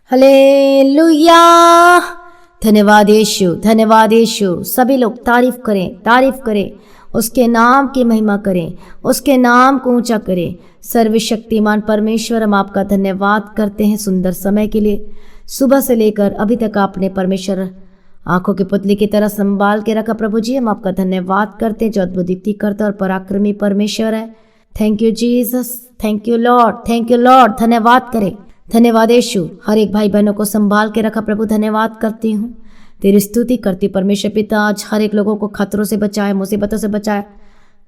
Hallelujah. धन्यवाद यीशु, धन्यवाद यीशु। सभी लोग तारीफ करें, तारीफ करें, उसके नाम की महिमा करें, उसके नाम को ऊंचा करें। सर्वशक्तिमान परमेश्वर, हम आपका धन्यवाद करते हैं सुंदर समय के लिए। सुबह से लेकर अभी तक आपने परमेश्वर आंखों की पुतली की तरह संभाल के रखा। प्रभु जी, हम आपका धन्यवाद करते हैं जो अद्भुत युक्ति करता और पराक्रमी परमेश्वर है। Thank you Jesus, thank you lord, thank you Lord. धन्यवाद करें, धन्यवाद यीशु। हर एक भाई बहनों को संभाल के रखा प्रभु, धन्यवाद करती हूँ, तेरी स्तुति करती परमेश्वर पिता। आज हर एक लोगों को खतरों से बचाए, मुसीबतों से बचाए,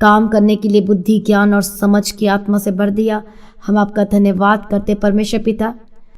काम करने के लिए बुद्धि, ज्ञान और समझ की आत्मा से भर दिया। हम आपका धन्यवाद करते परमेश्वर पिता।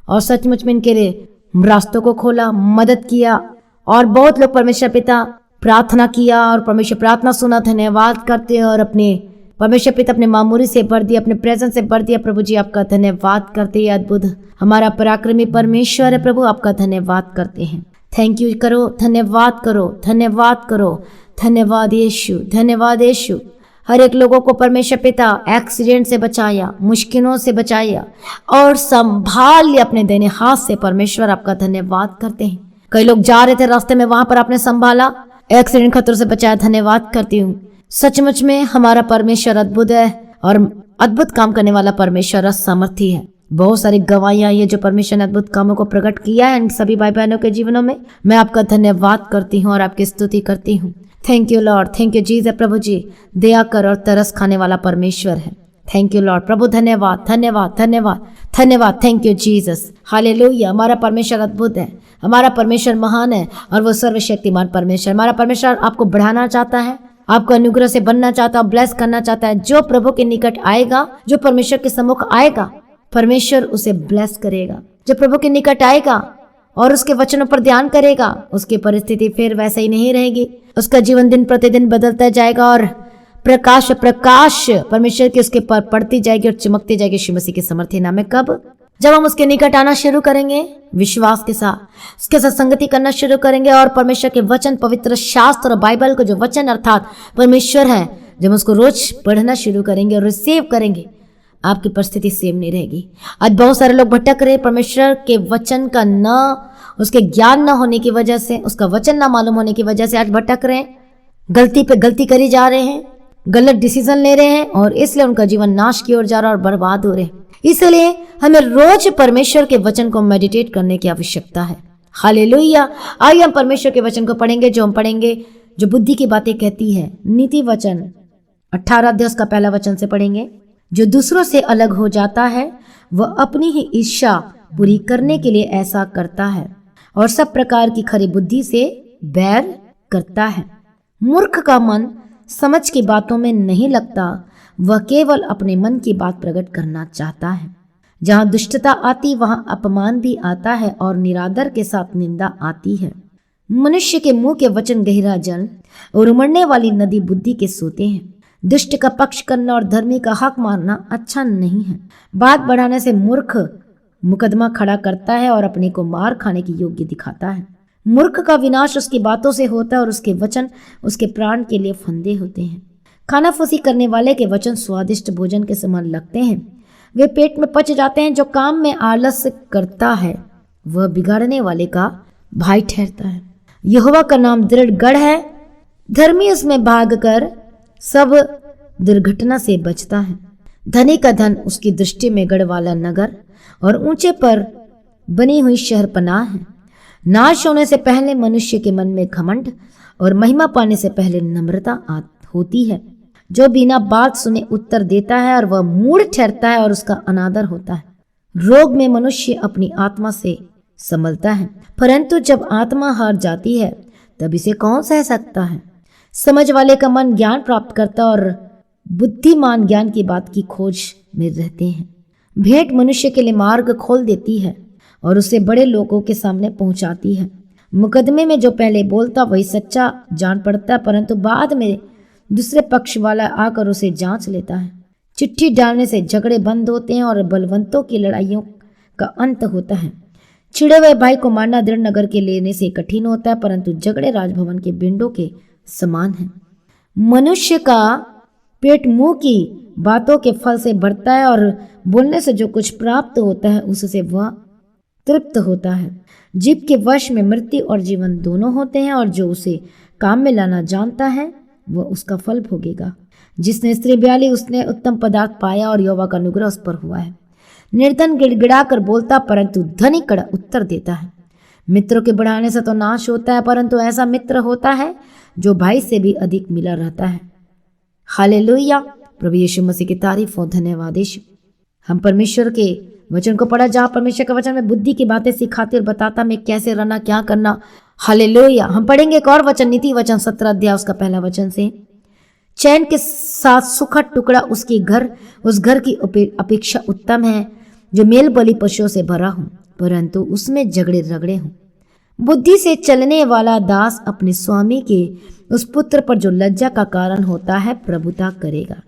और सचमुच में इनके लिए रास्तों को खोला, मदद किया, और बहुत लोग परमेश्वर पिता प्रार्थना किया और परमेश्वर प्रार्थना सुना। धन्यवाद करते हैं और अपने परमेश्वर पिता अपने मामूरी से भर दिया, अपने प्रेजेंस से भर दिया। प्रभु जी, आपका धन्यवाद करते हैं। अद्भुत हमारा पराक्रमी परमेश्वर है प्रभु, आपका धन्यवाद करते हैं। थैंक यू करो, धन्यवाद करो, धन्यवाद करो। धन्यवाद यीशु, धन्यवाद यीशु। हर एक लोगों को परमेश्वर पिता एक्सीडेंट से बचाया, मुश्किलों से बचाया और संभाल लिया अपने दाहिने हाथ से। परमेश्वर, आपका धन्यवाद करते हैं। कई लोग जा रहे थे रास्ते में, वहां पर आपने संभाला, एक्सीडेंट खतरों से बचाया। धन्यवाद करती हूँ। सचमुच में हमारा परमेश्वर अद्भुत है और अद्भुत काम करने वाला परमेश्वर सामर्थी है। बहुत सारी गवाहियां ये जो परमेश्वर ने अद्भुत कामों को प्रकट किया है इन सभी भाई बहनों के जीवनों में। मैं आपका धन्यवाद करती हूँ और आपकी स्तुति करती हूँ। Thank you lord, thank you Jesus. प्रभु जी, दया कर और तरस खाने वाला परमेश्वर है। Thank you Lord. प्रभु धन्यवाद, धन्यवाद, धन्यवाद, धन्यवाद। Thank you Jesus. हालेलुया। हमारा परमेश्वर अद्भुत है, हमारा परमेश्वर महान है और वो सर्वशक्तिमान परमेश्वर। हमारा परमेश्वर आपको बढ़ाना चाहता है, आपको अनुग्रह से बनना चाहता है, ब्लेस करना चाहता है। जो प्रभु के निकट आएगा, जो परमेश्वर के सम्मुख आएगा, परमेश्वर उसे ब्लेस करेगा। जो प्रभु के निकट आएगा और उसके वचनों पर ध्यान करेगा, उसकी परिस्थिति फिर वैसा ही नहीं रहेगी। उसका जीवन दिन प्रतिदिन बदलता जाएगा और प्रकाश प्रकाश परमेश्वर की उसके पर पड़ती जाएगी और चमकती जाएगी यीशु मसीह के समर्थी नाम में। कब? जब हम उसके निकट आना शुरू करेंगे, विश्वास के साथ उसके साथ संगति करना शुरू करेंगे और परमेश्वर के वचन, पवित्र शास्त्र और बाइबल को जो वचन अर्थात परमेश्वर है, जब उसको रोज पढ़ना शुरू करेंगे और रिसीव करेंगे, आपकी परिस्थिति सेम नहीं रहेगी। आज बहुत सारे लोग भटक रहे परमेश्वर के वचन का न उसके ज्ञान न होने की वजह से, उसका वचन ना मालूम होने की वजह से आज भटक रहे हैं, गलती पे गलती करी जा रहे हैं, गलत डिसीजन ले रहे हैं और इसलिए उनका जीवन नाश की ओर जा रहा और बर्बाद हो रहे हैं। इसलिए हमें रोज परमेश्वर के वचन को मेडिटेट करने की आवश्यकता है। हालेलुया। आइए हम परमेश्वर के वचन को पढ़ेंगे, जो हम पढ़ेंगे जो बुद्धि की बातें कहती है। नीति वचन 18 अध्याय का पहला वचन से पढ़ेंगे। जो दूसरों से अलग हो जाता है वह अपनी ही इच्छा पूरी करने के लिए ऐसा करता है और सब प्रकार की खरी बुद्धि से बैर करता है। मूर्ख का मन समझ की बातों में नहीं लगता, वह केवल अपने मन की बात प्रकट करना चाहता है। जहाँ दुष्टता आती वहाँ अपमान भी आता है और निरादर के साथ निंदा आती है। मनुष्य के मुंह के वचन गहरा जल और उमड़ने वाली नदी बुद्धि के सोते हैं। दुष्ट का पक्ष करना और धर्मी का हक मारना अच्छा नहीं है। बात बढ़ाने से मूर्ख मुकदमा खड़ा करता है और अपने को मार खाने की योग्य दिखाता है। मूर्ख का विनाश उसकी बातों से होता है और उसके वचन उसके प्राण के लिए फंदे होते हैं। खानाफूसी करने वाले के वचन स्वादिष्ट भोजन के समान लगते हैं, वे पेट में पच जाते हैं। जो काम में आलस करता है वह बिगाड़ने वाले का भाई ठहरता है। यहोवा का नाम दृढ़ गढ़ है, धर्मी उसमें भागकर सब दुर्घटना से बचता है। धनी का धन उसकी दृष्टि में गढ़ वाला नगर और ऊंचे पर बनी हुई शहर पनाह है। नाश होने से पहले मनुष्य के मन में घमंड और महिमा पाने से पहले नम्रता होती है। जो बिना बात सुने उत्तर देता है और वह मूढ़ ठहरता है और उसका अनादर होता है। रोग में मनुष्य अपनी आत्मा से संभलता है, परंतु जब आत्मा हार जाती है तब इसे कौन सह सकता है। समझ वाले का मन ज्ञान प्राप्त करता और बुद्धिमान ज्ञान की बात की खोज में रहते हैं। भेंट मनुष्य के लिए मार्ग खोल देती है और उसे बड़े लोगों के सामने पहुंचाती है। मुकदमे में जो पहले बोलता वही सच्चा जान पड़ता है, परंतु बाद में दूसरे पक्ष वाला आकर उसे जांच लेता है। चिट्ठी डालने से झगड़े बंद होते हैं और बलवंतों की लड़ाइयों का अंत होता है। छिड़े हुए भाई को मारना दृढ़ नगर के लेने से कठिन होता है, परंतु झगड़े राजभवन के बिंडों के समान है। मनुष्य का पेट मुंह की बातों के फल से भरता है और बोलने से जो कुछ प्राप्त होता है उससे वह तृप्त होता है। जीव के वश में मृत्यु और जीवन दोनों होते हैं, और जो उसे काम में लाना जानता है वह उसका फल भोगेगा। जिसने स्त्री ब्याली उसने उत्तम पदार्थ पाया और यहोवा का अनुग्रह उस पर हुआ है। निर्धन गिड़गिड़ा कर बोलता, परंतु धनी कड़ा उत्तर देता है। मित्रों के बढ़ाने से तो नाश होता है, परंतु ऐसा मित्र होता है जो भाई से भी अधिक मिला रहता है। हालेलुया, प्रभु यीशु मसीह की तारीफ हो, धन्यवाद यीशु। हम परमेश्वर के वचन को पढ़ा, जहाँ परमेश्वर के वचन में बुद्धि की बातें सिखाती और बताता मैं कैसे रहना, क्या करना। हालेलुया। हम पढ़ेंगे एक और वचन, नीति वचन 17 अध्याय उसका पहला वचन से। चैन के साथ सुखद टुकड़ा उसकी घर, उस घर की अपेक्षा उत्तम है जो मेल बलि पशुओं से भरा हो, परंतु उसमें झगड़े रगड़े हों। बुद्धि से चलने वाला दास अपने स्वामी के उस पुत्र पर जो लज्जा का कारण होता है प्रभुता करेगा,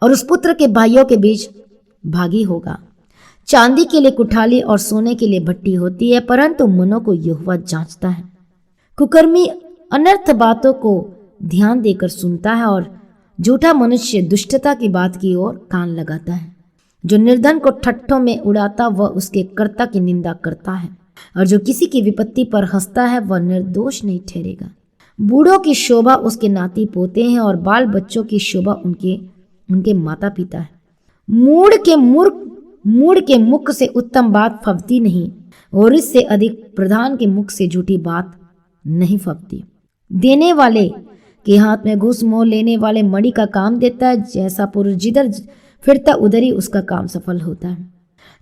और उस पुत्र के भाइयों के बीच भागी होगा। चांदी के लिए कुठाली और सोने के लिए भट्टी होती है, परंतु मनों को यहोवा जांचता है। कुकर्मी अनर्थ बातों को ध्यान देकर सुनता है, और झूठा मनुष्य दुष्टता की बात की ओर कान लगाता है। जो निर्धन को ठट्ठों में उड़ाता वह उसके कर्ता की निंदा करता है, और जो किसी की विपत्ति पर हंसता है वह निर्दोष नहीं ठहरेगा। बूढ़ों की शोभा उसके नाती पोते हैं, और बाल बच्चों की शोभा उनके माता पिता है। मूढ़ के मुख से उत्तम बात फबती नहीं, और इससे अधिक प्रधान के मुख से झूठी बात नहीं फबती। देने वाले के हाथ में घूस मोल लेने वाले मणि का काम देता है। जैसा पुरुष जिधर फिरता उधर ही उसका काम सफल होता है।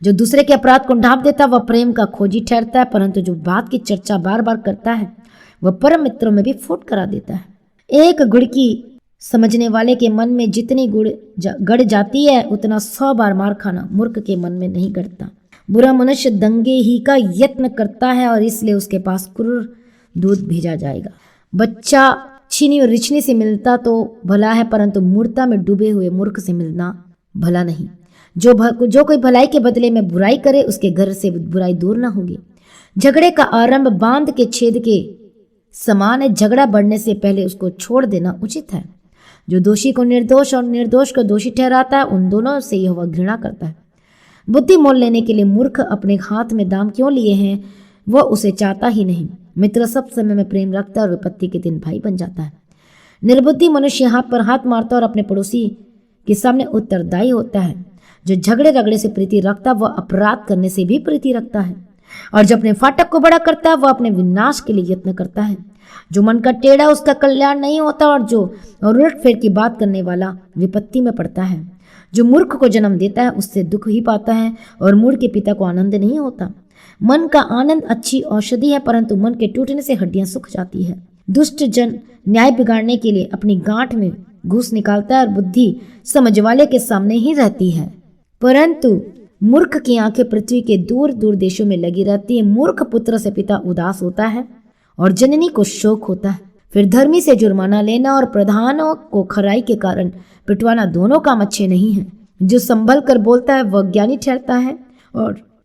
जो दूसरे के अपराध को ढांप देता वह प्रेम का खोजी ठहरता है, परंतु जो बात की चर्चा बार बार करता है वह परम मित्रों में भी फूट करा देता है। एक गुड़की समझने वाले के मन में जितनी गड़ जाती है उतना 100 बार मार खाना मूर्ख के मन में नहीं गड़ता। बुरा मनुष्य दंगे ही का यत्न करता है, और इसलिए उसके पास क्रूर दूध भेजा जाएगा। बच्चा छीनी और रिछनी से मिलता तो भला है, परंतु मूर्खता में डूबे हुए मूर्ख से मिलना भला नहीं। जो कोई भलाई के बदले में बुराई करे उसके घर से बुराई दूर न होगी। झगड़े का आरंभ बांध के छेद के समान है। झगड़ा बढ़ने से पहले उसको छोड़ देना उचित है। जो दोषी को निर्दोष और निर्दोष को दोषी ठहराता है उन दोनों से यह घृणा करता है। बुद्धि मोल लेने के लिए मूर्ख अपने हाथ में दाम क्यों लिए हैं, वह उसे चाहता ही नहीं। मित्र सब समय में प्रेम रखता है और विपत्ति के दिन भाई बन जाता है। निर्बुद्धि मनुष्य हाथ पर हाथ मारता और अपने पड़ोसी के सामने उत्तरदायी होता है। जो झगड़े रगड़े से प्रीति रखता वह अपराध करने से भी प्रीति रखता है, और जो अपने फाटक को बड़ा करता है वह अपने विनाश के लिए यत्न करता है। जो मन का टेढ़ा उसका कल्याण नहीं होता, और उलट फेर की बात करने वाला विपत्ति में पड़ता है। जो मूर्ख को जन्म देता है उससे दुख ही पाता है, और मूर्ख के पिता को आनंद नहीं होता। मन का आनंद अच्छी औषधि है, परंतु मन के टूटने से हड्डियां सूख जाती है। दुष्ट जन न्याय बिगाड़ने के लिए अपनी गांठ में घूस निकालता है, और बुद्धि समझ वाले के सामने ही रहती है, परंतु मूर्ख की आंखें पृथ्वी के दूर दूर देशों में लगी रहती है। मूर्ख पुत्र से पिता उदास होता है, और जननी को शोक होता है। फिर धर्मी से जुर्माना लेना और प्रधानों को खराई के कारण पिटवाना दोनों काम अच्छे नहीं हैं। जो संभल कर बोलता है वह ज्ञानी ठहरता है,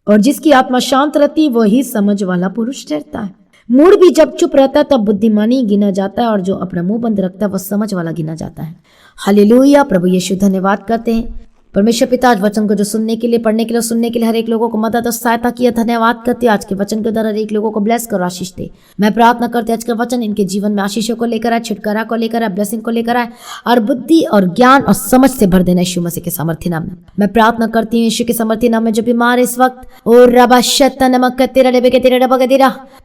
और जिसकी आत्मा शांत रहती वही समझ वाला पुरुष ठहरता है। मूढ़ भी जब चुप रहता है तब बुद्धिमानी गिना जाता है, और जो अपना मुंह बंद रखता है वह समझ वाला गिना जाता है। हालेलुया, प्रभु यीशु धन्यवाद करते हैं परमेश्वर पिता आज वचन को जो सुनने के लिए, पढ़ने के लिए, सुनने के लिए हर एक लोगों को मदद और सहायता किया। धन्यवाद करते आज के वचन के द्वारा हर एक लोगों को ब्लेस कर आशीष दे। मैं प्रार्थना करते आज का वचन इनके जीवन में आशीषों को लेकर आए, छुटकारा को लेकर आए, ब्लेसिंग को लेकर आए, और बुद्धि और ज्ञान और समझ से भर देना यीशु मसीह के सामर्थ्य नाम में। मैं प्रार्थना करती हूँ यीशु के सामर्थ्य नाम में जो बीमार इस वक्त और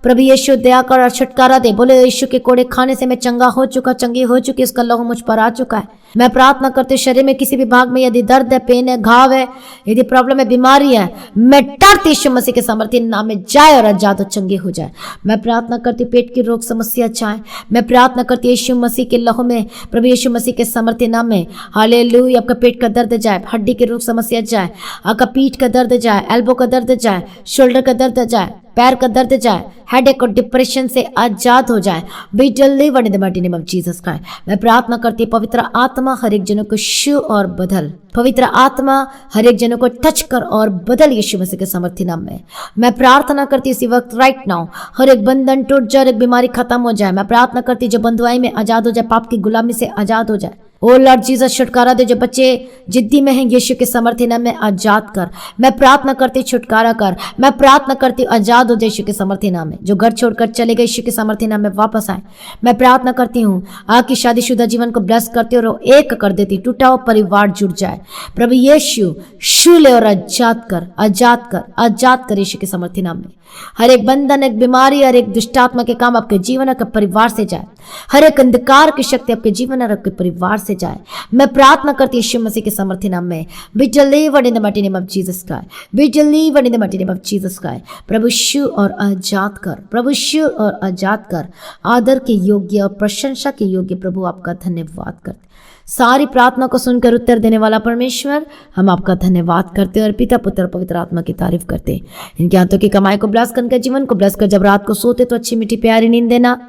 प्रभु यीशु दया कर और छुटकारा दे। बोले यीशु के कोड़े खाने से मैं चंगा हो चुका, चंगी हो चुकी, उसका लहू मुझ पर आ चुका है। मैं प्रार्थना करते शरीर में किसी भी भाग में यदि दर्द है, पेन है, घाव है, यदि प्रॉब्लम है, बीमारी है, मैं डरती यीशु मसीह के सामर्थ्य नाम में जाए और आजाद और चंगे हो जाए। मैं प्रार्थना करती पेट की रोग समस्या जाए। मैं प्रार्थना करती यीशु मसीह के लहू में, प्रभु यीशु मसीह के सामर्थ्य नाम में हालेलुया आपका पेट का दर्द जाए, हड्डी की रोग समस्या जाए, आपका पीठ का दर्द जाए, एल्बो का दर्द जाए, शोल्डर का दर्द जाए, पैर का दर्द जाए, हेडेक और डिप्रेशन से आजाद हो जाए। B delivered in the mighty name of Jesus Christ. मैं प्रार्थना करती पवित्र आत्मा हर एक जनों को छू और बदल, पवित्र आत्मा हर एक जनों को टच कर और बदल यीशु मसीह के सामर्थ्य नाम में। मैं प्रार्थना करती इसी वक्त राइट नाउ हर एक बंधन टूट जाए, हर एक बीमारी खत्म हो जाए। मैं प्रार्थना करती जो बंधुआई में आजाद हो जाए, पाप की गुलामी से आजाद हो जाए। ओ लॉर्ड जीसस, छुटकारा दे। जो बच्चे जिद्दी में हैं, यीशु के सामर्थ्य नाम में आजाद कर। मैं प्रार्थना करती छुटकारा कर। मैं प्रार्थना करती आजाद हो जाए यीशु के सामर्थ्य नाम में। जो घर छोड़कर चले गए, यीशु के सामर्थ्य नाम में वापस आए। मैं प्रार्थना करती हूँ आपकी शादीशुदा जीवन को ब्लेस करती और एक कर देती। टूटा हुआ परिवार जुड़ जाए प्रभु यीशु। छू ले और आजाद कर, आजाद कर, आजाद कर यीशु के सामर्थ्य नाम में। हर एक बंधन, एक बीमारी, हर एक दुष्टात्मा के काम आपके जीवन, आपके परिवार से जाए। हर एक अंधकार की शक्ति आपके जीवन और आपके परिवार से जाए। मैं प्रार्थना करती यीशु मसीह के सामर्थ्य नाम में। Be delivered in the mighty name of Jesus Christ. Be delivered in the mighty name of Jesus Christ. प्रभु छू और आजाद कर, प्रभु छू और आजाद कर। आदर के योग्य और प्रशंसा के योग्य प्रभु आपका धन्यवाद करते। सारी प्रार्थना को सुनकर उत्तर देने वाला परमेश्वर, हम आपका धन्यवाद करते हैं और पिता, पुत्र, पवित्र आत्मा की तारीफ करते हैं। इनके हाथों की कमाई को ब्लेस करके, जीवन को ब्लेस कर। जब रात को सोते तो अच्छी मीठी प्यारी नींद देना।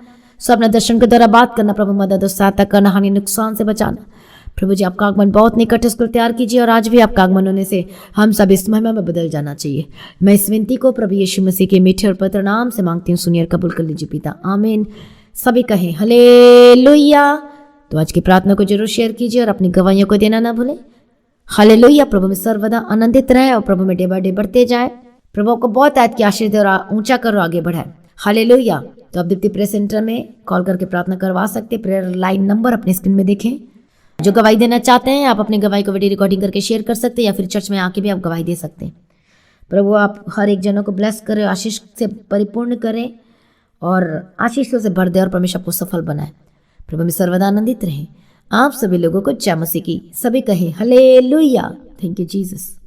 स्वप्न दर्शन के द्वारा बात करना प्रभु, मदद और सहायता करना, हानि नुकसान से बचाना। प्रभु जी, आपका आगमन बहुत निकट है, इसको तैयार कीजिए और आज भी आपका आगमन होने से हम सब इस महिमा में बदल जाना चाहिए। मैं इस विनती को प्रभु यीशु मसीह के मीठे और पवित्र नाम से मांगती हूँ, सुनिए और कबूल कर लीजिए पिता, आमीन। सभी कहें हालेलुया। तो आज की प्रार्थना को जरूर शेयर कीजिए और अपनी गवाहियों को देना ना भूलें। हालेलुया। प्रभु में सर्वदा आनंदित रहे और प्रभु में डे बाय डे बढ़ते जाए। प्रभु को बहुत आयत की आशीष दे और ऊंचा करो, आगे बढ़ाए। हालेलुया। तो आप दीप्ति प्रेयर सेंटर में कॉल करके प्रार्थना करवा सकते। प्रेयर लाइन नंबर अपने स्क्रीन में देखें। जो गवाही देना चाहते हैं, आप अपनी गवाही को वीडियो रिकॉर्डिंग करके शेयर कर सकते हैं या फिर चर्च में आके भी आप गवाही दे सकते हैं। प्रभु आप हर एक जनों को ब्लेस करें, आशीष से परिपूर्ण करें और आशीषों से भर दे और परमेश्वर आपको सफल बनाए। प्रभु में सर्वदा आनंदित रहें। आप सभी लोगों को जय मसीह की। सभी कहें हालेलुया। Thank you Jesus.